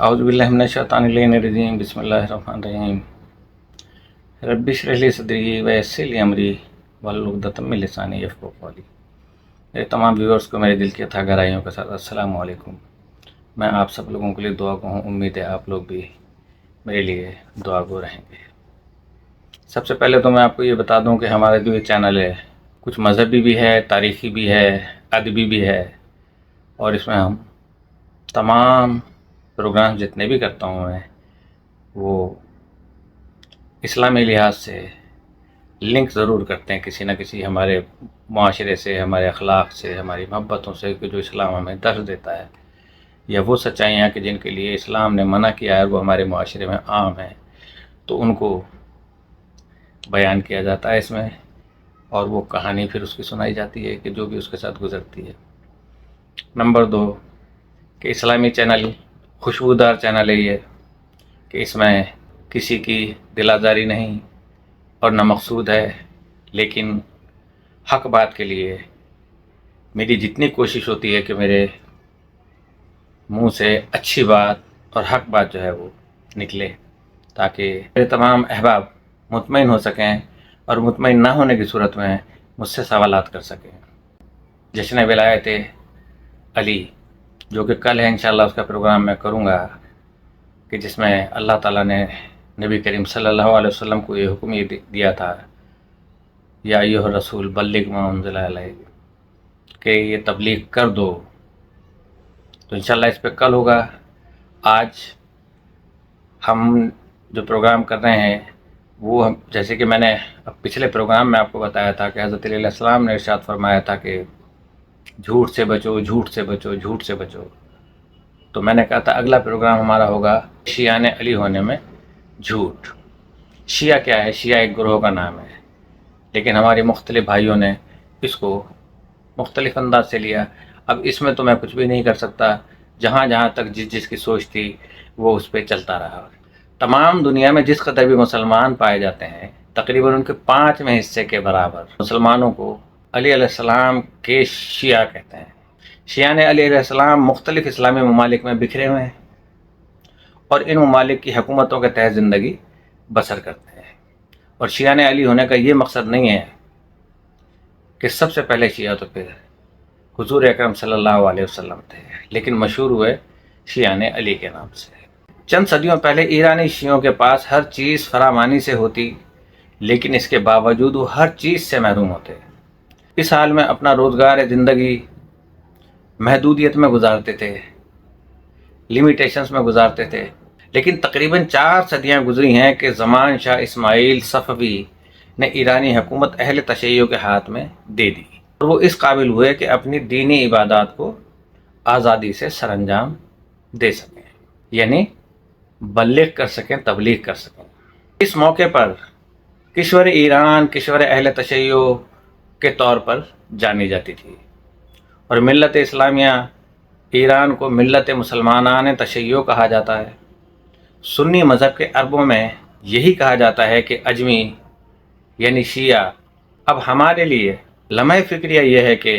اعوذ باللہ من الشیطان الرجیم بسم اللہ الرحمن الرحیم رب اشرح لی صدری ویسر لی امری واحلل عقدۃ من لسانی یفقہوا قولی۔ میرے تمام ویورز کو میرے دل کی اتھاہ گہرائیوں کے ساتھ السلام علیکم۔ میں آپ سب لوگوں کے لیے دعا گو ہوں، امید ہے آپ لوگ بھی میرے لیے دعا گو رہیں گے۔ سب سے پہلے تو میں آپ کو یہ بتا دوں کہ ہمارا جو یہ چینل ہے کچھ مذہبی بھی ہے، تاریخی بھی ہے، ادبی بھی ہے، اور اس میں ہم تمام پروگرام جتنے بھی کرتا ہوں میں وہ اسلامی لحاظ سے لنک ضرور کرتے ہیں کسی نہ کسی ہمارے معاشرے سے، ہمارے اخلاق سے، ہماری محبتوں سے، کہ جو اسلام ہمیں درس دیتا ہے، یا وہ سچائیاں کہ جن کے لیے اسلام نے منع کیا ہے وہ ہمارے معاشرے میں عام ہیں، تو ان کو بیان کیا جاتا ہے اس میں، اور وہ کہانی پھر اس کی سنائی جاتی ہے کہ جو بھی اس کے ساتھ گزرتی ہے۔ نمبر 2 کہ اسلامی چینل خوشبودار چینل ہے یہ، کہ اس میں کسی کی دل آزاری نہیں اور نہ مقصود ہے، لیکن حق بات کے لیے میری جتنی کوشش ہوتی ہے کہ میرے منہ سے اچھی بات اور حق بات جو ہے وہ نکلے، تاکہ میرے تمام احباب مطمئن ہو سکیں، اور مطمئن نہ ہونے کی صورت میں مجھ سے سوالات کر سکیں۔ جشن ولایت علی جو کہ کل ہے انشاءاللہ، اس کا پروگرام میں کروں گا، کہ جس میں اللہ تعالیٰ نے نبی کریم صلی اللہ علیہ وسلم کو یہ حکم دیا تھا، یا ایھا الرسول بلغ ما انزل الیک، کہ یہ تبلیغ کر دو، تو انشاءاللہ اس پہ کل ہوگا۔ آج ہم جو پروگرام کر رہے ہیں وہ جیسے کہ میں نے پچھلے پروگرام میں آپ کو بتایا تھا کہ حضرت علیہ السلام نے ارشاد فرمایا تھا کہ جھوٹ سے بچو، جھوٹ سے بچو، جھوٹ سے بچو، تو میں نے کہا تھا اگلا پروگرام ہمارا ہوگا شیعہ نے علی ہونے میں جھوٹ۔ شیعہ کیا ہے؟ شیعہ ایک گروہ کا نام ہے، لیکن ہمارے مختلف بھائیوں نے اس کو مختلف انداز سے لیا۔ اب اس میں تو میں کچھ بھی نہیں کر سکتا، جہاں جہاں تک جس کی سوچ تھی وہ اس پہ چلتا رہا۔ تمام دنیا میں جس قدر بھی مسلمان پائے جاتے ہیں، تقریباً ان کے 5ویں حصے کے برابر مسلمانوں کو علی علیہ السلام کے شیعہ کہتے ہیں۔ شیعہ نے علی علیہ السلام مختلف اسلامی ممالک میں بکھرے ہوئے ہیں، اور ان ممالک کی حکومتوں کے تحت زندگی بسر کرتے ہیں۔ اور شیعہ نے علی ہونے کا یہ مقصد نہیں ہے کہ سب سے پہلے شیعہ تو پھر حضور اکرم صلی اللہ علیہ وسلم تھے، لیکن مشہور ہوئے شیعہ نے علی کے نام سے۔ چند صدیوں پہلے ایرانی شیعوں کے پاس ہر چیز فراوانی سے ہوتی، لیکن اس کے باوجود وہ ہر چیز سے محروم ہوتے۔ اس حال میں اپنا روزگار زندگی محدودیت میں گزارتے تھے، لیمیٹیشنز میں گزارتے تھے، لیکن تقریباً 4 صدیاں گزری ہیں کہ زمان شاہ اسماعیل صفوی نے ایرانی حکومت اہل تشیع کے ہاتھ میں دے دی، اور وہ اس قابل ہوئے کہ اپنی دینی عبادات کو آزادی سے سر انجام دے سکیں، یعنی بلغ کر سکیں، تبلیغ کر سکیں۔ اس موقع پر کشور ایران کشور اہل تشیع کے طور پر جانی جاتی تھی، اور ملت اسلامیہ ایران کو ملت مسلمانان تشیع کہا جاتا ہے۔ سنی مذہب کے عربوں میں یہی کہا جاتا ہے کہ اجمی یعنی شیعہ۔ اب ہمارے لیے لمحہ فکریہ یہ ہے کہ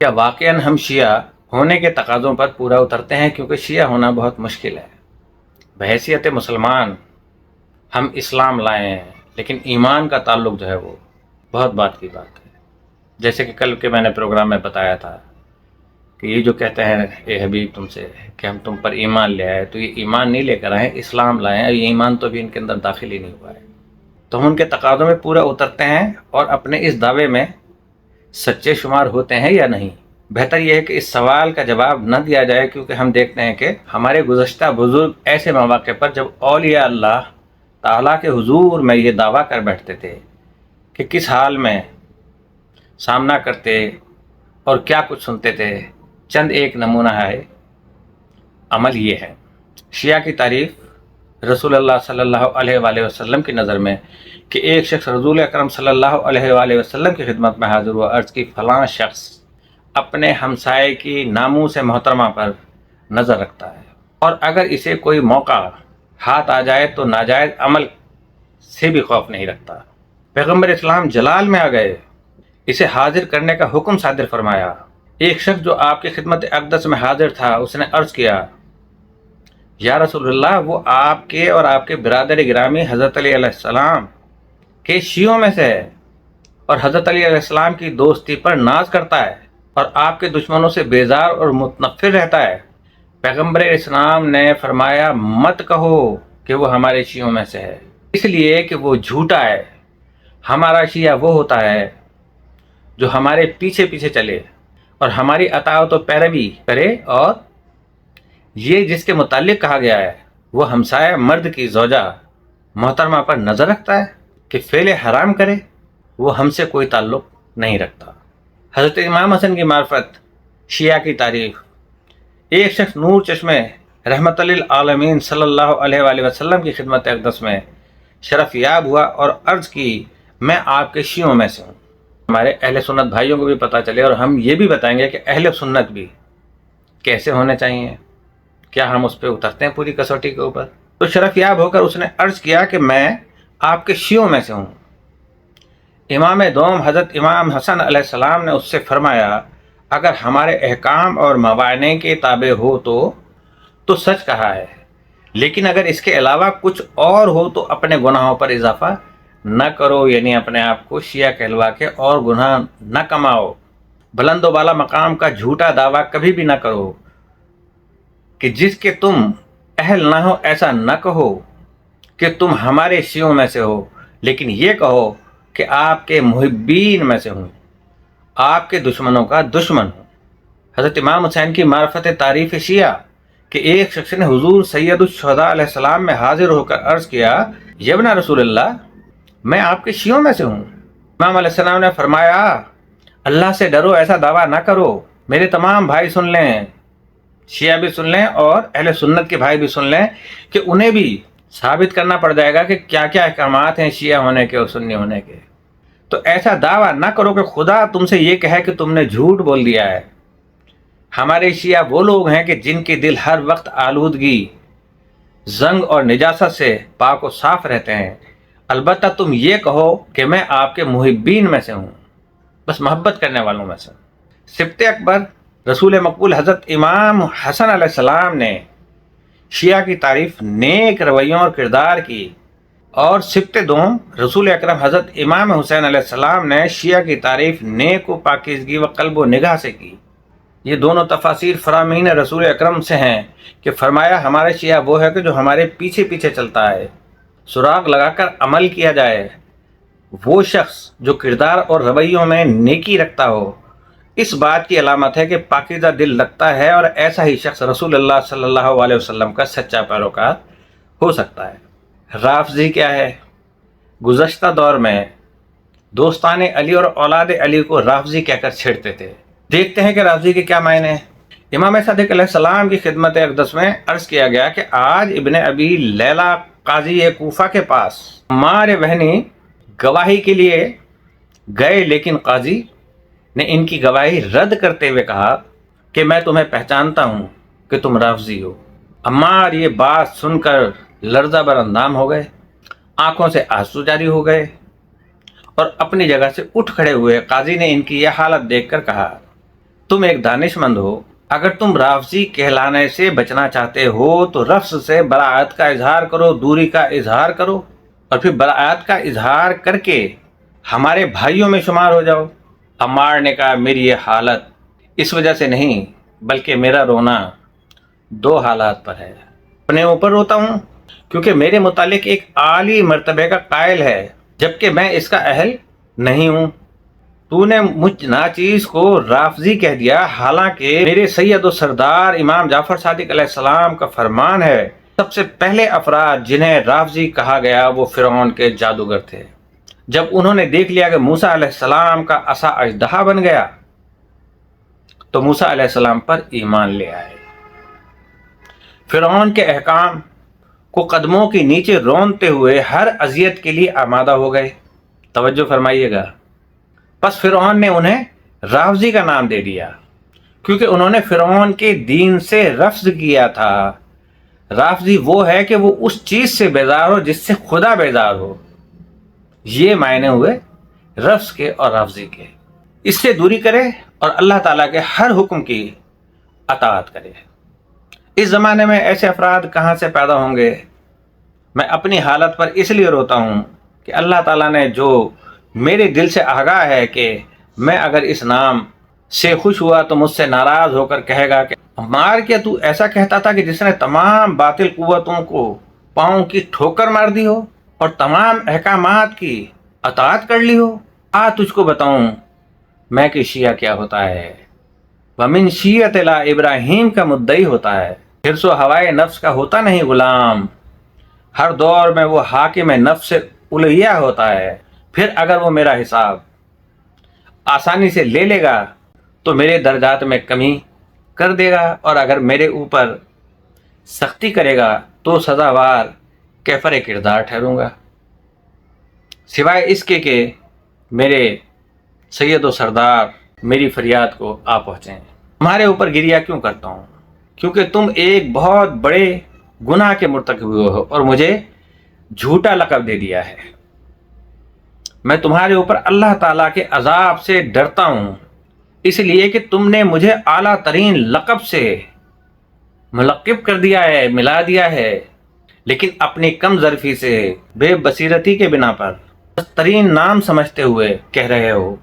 کیا واقعاً ہم شیعہ ہونے کے تقاضوں پر پورا اترتے ہیں، کیونکہ شیعہ ہونا بہت مشکل ہے۔ بحیثیت مسلمان ہم اسلام لائے ہیں، لیکن ایمان کا تعلق جو ہے وہ بہت بات کی بات ہے۔ جیسے کہ کل کے میں نے پروگرام میں بتایا تھا کہ یہ جو کہتے ہیں اے حبیب تم سے کہ ہم تم پر ایمان لے آئے، تو یہ ایمان نہیں لے کر آئے، اسلام لائے ہیں، یہ ایمان تو بھی ان کے اندر داخل ہی نہیں ہوا ہے۔ تو ہم ان کے تقاضوں میں پورا اترتے ہیں اور اپنے اس دعوے میں سچے شمار ہوتے ہیں یا نہیں؟ بہتر یہ ہے کہ اس سوال کا جواب نہ دیا جائے، کیونکہ ہم دیکھتے ہیں کہ ہمارے گزشتہ بزرگ ایسے مواقع پر جب اولیاء اللہ تعالیٰ کے حضور میں یہ دعویٰ کر بیٹھتے تھے کہ کس حال میں سامنا کرتے اور کیا کچھ سنتے تھے۔ چند ایک نمونہ ہے عمل یہ ہے۔ شیعہ کی تعریف رسول اللہ صلی اللہ علیہ وآلہ وسلم کی نظر میں کہ ایک شخص رسول اکرم صلی اللہ علیہ وآلہ وسلم کی خدمت میں حاضر ہوا، عرض کی فلاں شخص اپنے ہمسائے کی ناموس محترمہ پر نظر رکھتا ہے، اور اگر اسے کوئی موقع ہاتھ آ جائے تو ناجائز عمل سے بھی خوف نہیں رکھتا۔ پیغمبر اسلام جلال میں آ گئے، اسے حاضر کرنے کا حکم صادر فرمایا۔ ایک شخص جو آپ کی خدمت اقدس میں حاضر تھا، اس نے عرض کیا یا رسول اللہ وہ آپ کے اور آپ کے برادر گرامی حضرت علی علیہ السلام کے شیعوں میں سے ہے اور حضرت علی علیہ السلام کی دوستی پر ناز کرتا ہے اور آپ کے دشمنوں سے بیزار اور متنفر رہتا ہے۔ پیغمبر اسلام نے فرمایا مت کہو کہ وہ ہمارے شیعوں میں سے ہے، اس لیے کہ وہ جھوٹا ہے۔ ہمارا شیعہ وہ ہوتا ہے جو ہمارے پیچھے پیچھے چلے اور ہماری اطاعت و پیروی کرے، اور یہ جس کے متعلق کہا گیا ہے وہ ہمسایہ مرد کی زوجہ محترمہ پر نظر رکھتا ہے کہ فعل حرام کرے، وہ ہم سے کوئی تعلق نہیں رکھتا۔ حضرت امام حسن کی معرفت، شیعہ کی تعریف۔ ایک شخص نور چشمے رحمت للعالمین صلی اللہ علیہ وآلہ وسلم کی خدمت اقدس میں شرف یاب ہوا اور عرض کی میں آپ کے شیعوں میں سے ہوں۔ ہمارے اہل سنت بھائیوں کو بھی پتہ چلے اور ہم یہ بھی بتائیں گے کہ اہل سنت بھی کیسے ہونے چاہیے، کیا ہم اس پہ اترتے ہیں پوری کسوٹی کے اوپر؟ تو شرف یاب ہو کر اس نے عرض کیا کہ میں آپ کے شیعوں میں سے ہوں۔ امام دوم حضرت امام حسن علیہ السلام نے اس سے فرمایا اگر ہمارے احکام اور موانے کے تابع ہو تو سچ کہا ہے، لیکن اگر اس کے علاوہ کچھ اور ہو تو اپنے گناہوں پر اضافہ نہ کرو، یعنی اپنے آپ کو شیعہ کہلوا کے اور گناہ نہ کماؤ۔ بلند و بالا مقام کا جھوٹا دعویٰ کبھی بھی نہ کرو کہ جس کے تم اہل نہ ہو، ایسا نہ کہو کہ تم ہمارے شیعوں میں سے ہو، لیکن یہ کہو کہ آپ کے محبین میں سے ہوں، آپ کے دشمنوں کا دشمن ہوں۔ حضرت امام حسین کی معرفت تعریف شیعہ کہ ایک شخص نے حضور سید الشہداء علیہ السلام میں حاضر ہو کر عرض کیا یبن رسول اللہ میں آپ کے شیعوں میں سے ہوں۔ امام علیہ السلام نے فرمایا اللہ سے ڈرو، ایسا دعویٰ نہ کرو۔ میرے تمام بھائی سن لیں، شیعہ بھی سن لیں اور اہل سنت کے بھائی بھی سن لیں کہ انہیں بھی ثابت کرنا پڑ جائے گا کہ کیا کیا احکامات ہیں شیعہ ہونے کے اور سنی ہونے کے۔ تو ایسا دعویٰ نہ کرو کہ خدا تم سے یہ کہے کہ تم نے جھوٹ بول دیا ہے۔ ہمارے شیعہ وہ لوگ ہیں کہ جن کے دل ہر وقت آلودگی، زنگ اور نجاست سے پاک و صاف رہتے ہیں۔ البتہ تم یہ کہو کہ میں آپ کے محبین میں سے ہوں، بس محبت کرنے والوں میں سے۔ سبط اکبر رسول مقبول حضرت امام حسن علیہ السلام نے شیعہ کی تعریف نیک رویوں اور کردار کی، اور سبط دوم رسول اکرم حضرت امام حسین علیہ السلام نے شیعہ کی تعریف نیک و پاکیزگی و قلب و نگاہ سے کی۔ یہ دونوں تفاسیر فرامین رسول اکرم سے ہیں کہ فرمایا ہمارے شیعہ وہ ہے کہ جو ہمارے پیچھے پیچھے چلتا ہے، سراغ لگا کر عمل کیا جائے، وہ شخص جو کردار اور رویوں میں نیکی رکھتا ہو، اس بات کی علامت ہے کہ پاکیزہ دل رکھتا ہے، اور ایسا ہی شخص رسول اللہ صلی اللہ علیہ وسلم کا سچا پیروکار ہو سکتا ہے۔ رافضی کیا ہے؟ گزشتہ دور میں دوستان علی اور اولاد علی کو رافضی کہہ کر چھیڑتے تھے۔ دیکھتے ہیں کہ رافضی کے کیا معنی ہیں۔ امام صادق علیہ السلام کی خدمت اقدس میں عرض کیا گیا کہ آج ابن ابی لیلہ قاضی کوفہ کے پاس ہمارے بہنی گواہی کے لیے گئے، لیکن قاضی نے ان کی گواہی رد کرتے ہوئے کہا کہ میں تمہیں پہچانتا ہوں کہ تم رافضی ہو۔ عمار یہ بات سن کر لرزہ بر اندام ہو گئے، آنکھوں سے آنسو جاری ہو گئے اور اپنی جگہ سے اٹھ کھڑے ہوئے۔ قاضی نے ان کی یہ حالت دیکھ کر کہا تم ایک دانش مند ہو، اگر تم رافضی کہلانے سے بچنا چاہتے ہو تو رفض سے براعت کا اظہار کرو، دوری کا اظہار کرو، اور پھر براعت کا اظہار کر کے ہمارے بھائیوں میں شمار ہو جاؤ۔ عمار نے کہا میری یہ حالت اس وجہ سے نہیں بلکہ میرا رونا دو حالات پر ہے۔ اپنے اوپر روتا ہوں کیونکہ میرے متعلق ایک عالی مرتبے کا قائل ہے جبکہ میں اس کا اہل نہیں ہوں۔ تو نے مجھ ناچیز کو رافضی کہہ دیا، حالانکہ میرے سید و سردار امام جعفر صادق علیہ السلام کا فرمان ہے سب سے پہلے افراد جنہیں رافضی کہا گیا وہ فرعون کے جادوگر تھے۔ جب انہوں نے دیکھ لیا کہ موسیٰ علیہ السلام کا عصا اژدہا بن گیا تو موسیٰ علیہ السلام پر ایمان لے آئے۔ فرعون کے احکام کو قدموں کے نیچے رونتے ہوئے ہر اذیت کے لیے آمادہ ہو گئے۔ توجہ فرمائیے گا، پس فرعون نے انہیں رافضی کا نام دے دیا کیونکہ انہوں نے فرعون کے دین سے رفض کیا تھا۔ رافضی وہ ہے کہ وہ اس چیز سے بیزار ہو جس سے خدا بیزار ہو۔ یہ معنی ہوئے رفض کے اور رافضی کے۔ اس سے دوری کرے اور اللہ تعالیٰ کے ہر حکم کی اطاعت کرے۔ اس زمانے میں ایسے افراد کہاں سے پیدا ہوں گے؟ میں اپنی حالت پر اس لیے روتا ہوں کہ اللہ تعالیٰ نے جو میرے دل سے آگاہ ہے کہ میں اگر اس نام سے خوش ہوا تو مجھ سے ناراض ہو کر کہے گا کہ عمار، کیا تو ایسا کہتا تھا کہ جس نے تمام باطل قوتوں کو پاؤں کی ٹھوکر مار دی ہو اور تمام احکامات کی اطاعت کر لی ہو؟ تجھ کو بتاؤں میں کہ شیعہ کیا ہوتا ہے۔ وَمِن شیعۃ لا ابراہیم کا مدعی ہوتا ہے، پھر سو ہوائے نفس کا ہوتا نہیں غلام، ہر دور میں وہ حاکم نفس الیہ ہوتا ہے۔ پھر اگر وہ میرا حساب آسانی سے لے لے گا تو میرے درجات میں کمی کر دے گا، اور اگر میرے اوپر سختی کرے گا تو سزاوار کیفر کردار ٹھہروں گا، سوائے اس کے کہ میرے سید و سردار میری فریاد کو آ پہنچیں۔ تمہارے اوپر گریہ کیوں کرتا ہوں؟ کیونکہ تم ایک بہت بڑے گناہ کے مرتکب ہوئے ہو اور مجھے جھوٹا لقب دے دیا ہے۔ میں تمہارے اوپر اللہ تعالیٰ کے عذاب سے ڈرتا ہوں، اس لیے کہ تم نے مجھے اعلیٰ ترین لقب سے ملقب کر دیا ہے، ملا دیا ہے، لیکن اپنی کم ظرفی سے بے بصیرتی کے بنا پر ترین نام سمجھتے ہوئے کہہ رہے ہو،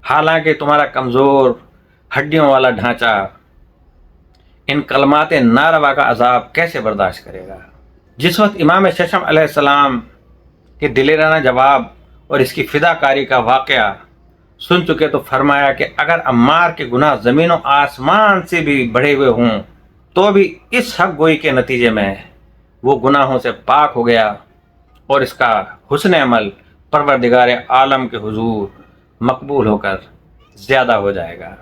حالانکہ تمہارا کمزور ہڈیوں والا ڈھانچہ ان کلمات ناروا کا عذاب کیسے برداشت کرے گا؟ جس وقت امام ششم علیہ السلام کے دلیرانہ جواب اور اس کی فدا کاری کا واقعہ سن چکے تو فرمایا کہ اگر عمار کے گناہ زمین و آسمان سے بھی بڑھے ہوئے ہوں تو بھی اس حق گوئی کے نتیجے میں وہ گناہوں سے پاک ہو گیا اور اس کا حسن عمل پروردگار عالم کے حضور مقبول ہو کر زیادہ ہو جائے گا۔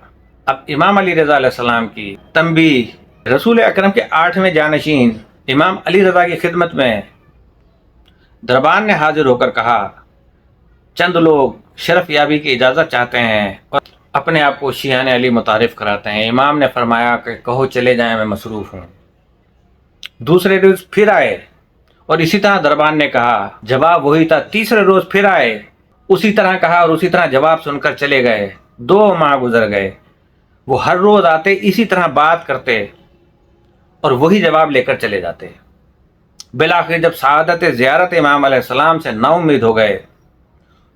اب امام علی رضا علیہ السلام کی تنبیہ۔ رسول اکرم کے 8ویں جانشین امام علی رضا کی خدمت میں دربان نے حاضر ہو کر کہا، چند لوگ شرف یابی کی اجازت چاہتے ہیں اور اپنے آپ کو شیعان علی متعارف کراتے ہیں۔ امام نے فرمایا کہ کہو چلے جائیں، میں مصروف ہوں۔ دوسرے روز پھر آئے اور اسی طرح دربان نے کہا، جواب وہی تھا۔ تیسرے روز پھر آئے، اسی طرح کہا اور اسی طرح جواب سن کر چلے گئے۔ 2 ماہ گزر گئے، وہ ہر روز آتے، اسی طرح بات کرتے اور وہی جواب لے کر چلے جاتے۔ بالآخر جب سعادت زیارت امام علیہ السلام سے نا امید ہو گئے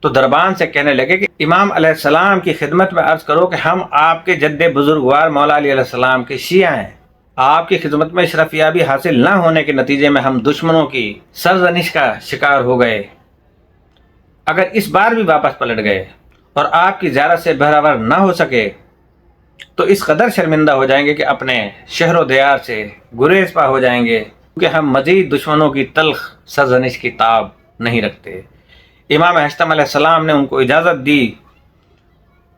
تو دربان سے کہنے لگے کہ امام علیہ السلام کی خدمت میں عرض کرو کہ ہم آپ کے جد بزرگوار مولا علی علیہ السلام کے شیعہ ہیں۔ آپ کی خدمت میں شرف یابی حاصل نہ ہونے کے نتیجے میں ہم دشمنوں کی سرزنش کا شکار ہو گئے۔ اگر اس بار بھی واپس پلٹ گئے اور آپ کی زیارت سے بہراور نہ ہو سکے تو اس قدر شرمندہ ہو جائیں گے کہ اپنے شہر و دیار سے گریز پا ہو جائیں گے، کیونکہ ہم مزید دشمنوں کی تلخ سرزنش کی تاب نہیں رکھتے۔ امام ہشتم علیہ السلام نے ان کو اجازت دی،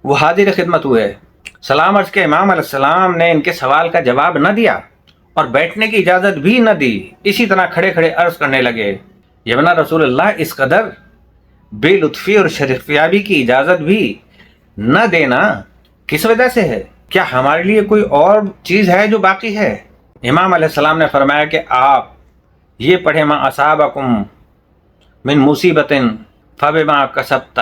وہ حاضر خدمت ہوئے۔ سلام عرض کے امام علیہ السلام نے ان کے سوال کا جواب نہ دیا اور بیٹھنے کی اجازت بھی نہ دی، اسی طرح کھڑے کھڑے عرض کرنے لگے، یبنا رسول اللہ، اس قدر بے لطفی اور شرفیابی کی اجازت بھی نہ دینا کس وجہ سے ہے؟ کیا ہمارے لیے کوئی اور چیز ہے جو باقی ہے؟ امام علیہ السلام نے فرمایا کہ آپ یہ پڑھیں، ما اصابکم من مصیبت فبما کسبت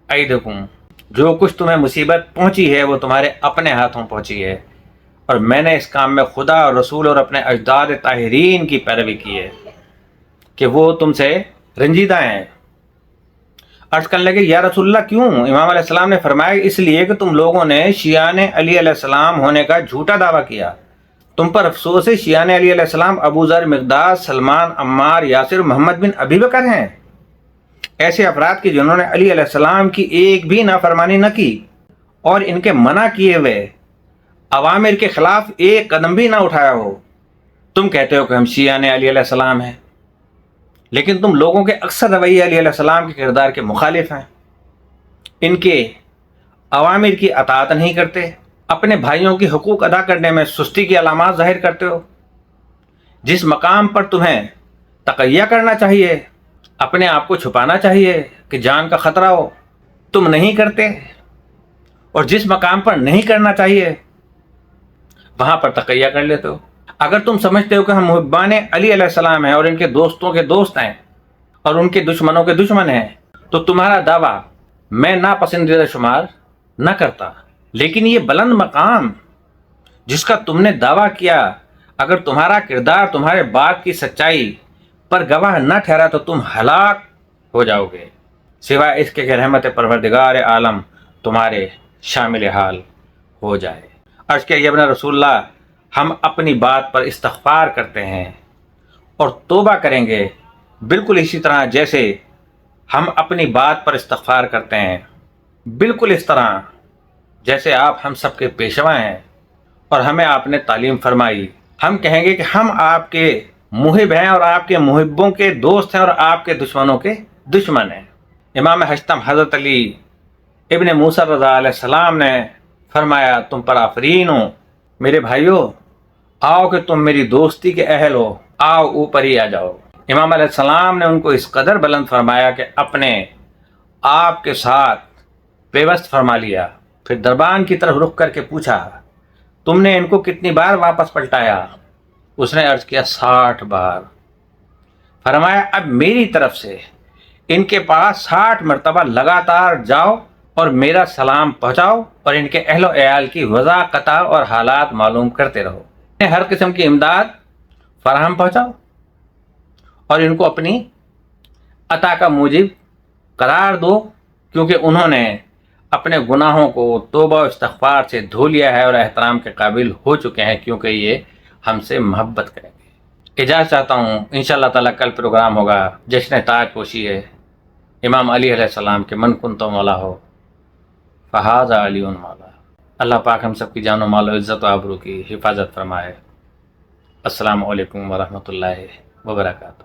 ایدکم، جو کچھ تمہیں مصیبت پہنچی ہے وہ تمہارے اپنے ہاتھوں پہنچی ہے، اور میں نے اس کام میں خدا اور رسول اور اپنے اجداد طاہرین کی پیروی کی ہے کہ وہ تم سے رنجیدہ ہیں۔ عرض کرنے لگے، یا رسول اللہ کیوں؟ امام علیہ السلام نے فرمایا، اس لیے کہ تم لوگوں نے شیعان علی علیہ السلام ہونے کا جھوٹا دعویٰ کیا۔ تم پر افسوس ہے، شیعان علی علیہ السلام ابو ذر، مقداد، سلمان، عمار، یاسر، محمد بن ابی بکر ہیں، ایسے افراد کی جنہوں نے علی علیہ السلام کی ایک بھی نافرمانی نہ کی اور ان کے منع کیے ہوئے اوامر کے خلاف ایک قدم بھی نہ اٹھایا ہو۔ تم کہتے ہو کہ ہم شیعان علی علیہ السلام ہیں، لیکن تم لوگوں کے اکثر رویے علی علیہ السلام کے کردار کے مخالف ہیں، ان کے اوامر کی اطاعت نہیں کرتے، اپنے بھائیوں کی حقوق ادا کرنے میں سستی کی علامات ظاہر کرتے ہو۔ جس مقام پر تمہیں تقیہ کرنا چاہیے، اپنے آپ کو چھپانا چاہیے کہ جان کا خطرہ ہو، تم نہیں کرتے، اور جس مقام پر نہیں کرنا چاہیے وہاں پر تقیہ کر لیتے ہو۔ اگر تم سمجھتے ہو کہ ہم محبان علی علیہ السلام ہیں اور ان کے دوستوں کے دوست ہیں اور ان کے دشمنوں کے دشمن ہیں تو تمہارا دعویٰ میں ناپسندیدہ شمار نہ کرتا، لیکن یہ بلند مقام جس کا تم نے دعویٰ کیا اگر تمہارا کردار تمہارے بات کی سچائی پر گواہ نہ ٹھہرا تو تم ہلاک ہو جاؤ گے، سوائے اس کے کہ رحمت پروردگار عالم تمہارے شامل حال ہو جائے۔ عرض کیا ابن رسول اللہ، ہم اپنی بات پر استغفار کرتے ہیں اور توبہ کریں گے، بالکل اسی طرح جیسے ہم اپنی بات پر استغفار کرتے ہیں، بالکل اس طرح جیسے آپ ہم سب کے پیشوا ہیں اور ہمیں آپ نے تعلیم فرمائی۔ ہم کہیں گے کہ ہم آپ کے محب ہیں اور آپ کے محبوں کے دوست ہیں اور آپ کے دشمنوں کے دشمن ہیں۔ امام ہشتم حضرت علی ابن موسیٰ رضا علیہ السلام نے فرمایا، تم پر آفرین ہو میرے بھائیو، آؤ کہ تم میری دوستی کے اہل ہو، آؤ اوپر ہی آ جاؤ۔ امام علیہ السلام نے ان کو اس قدر بلند فرمایا کہ اپنے آپ کے ساتھ پیوست فرما لیا، پھر دربان کی طرف رخ کر کے پوچھا، تم نے ان کو کتنی بار واپس پلٹایا؟ اس نے عرض کیا 60 بار۔ فرمایا اب میری طرف سے ان کے پاس 60 مرتبہ لگاتار جاؤ اور میرا سلام پہنچاؤ اور ان کے اہل و عیال کی وضع قطع اور حالات معلوم کرتے رہو، ہر قسم کی امداد فراہم پہنچاؤ اور ان کو اپنی عطا کا موجب قرار دو، کیونکہ انہوں نے اپنے گناہوں کو توبہ و استغفار سے دھو لیا ہے اور احترام کے قابل ہو چکے ہیں، کیونکہ یہ ہم سے محبت کریں گے۔ اجازت چاہتا ہوں، انشاءاللہ تعالیٰ کل پروگرام ہوگا جشن تاج پوشی ہے امام علی علیہ السلام کے، من کنت مولا ہو فہذا علی مولا۔ اللہ پاک ہم سب کی جان و مال و عزت و آبرو کی حفاظت فرمائے۔ السلام علیکم ورحمۃ اللہ وبرکاتہ۔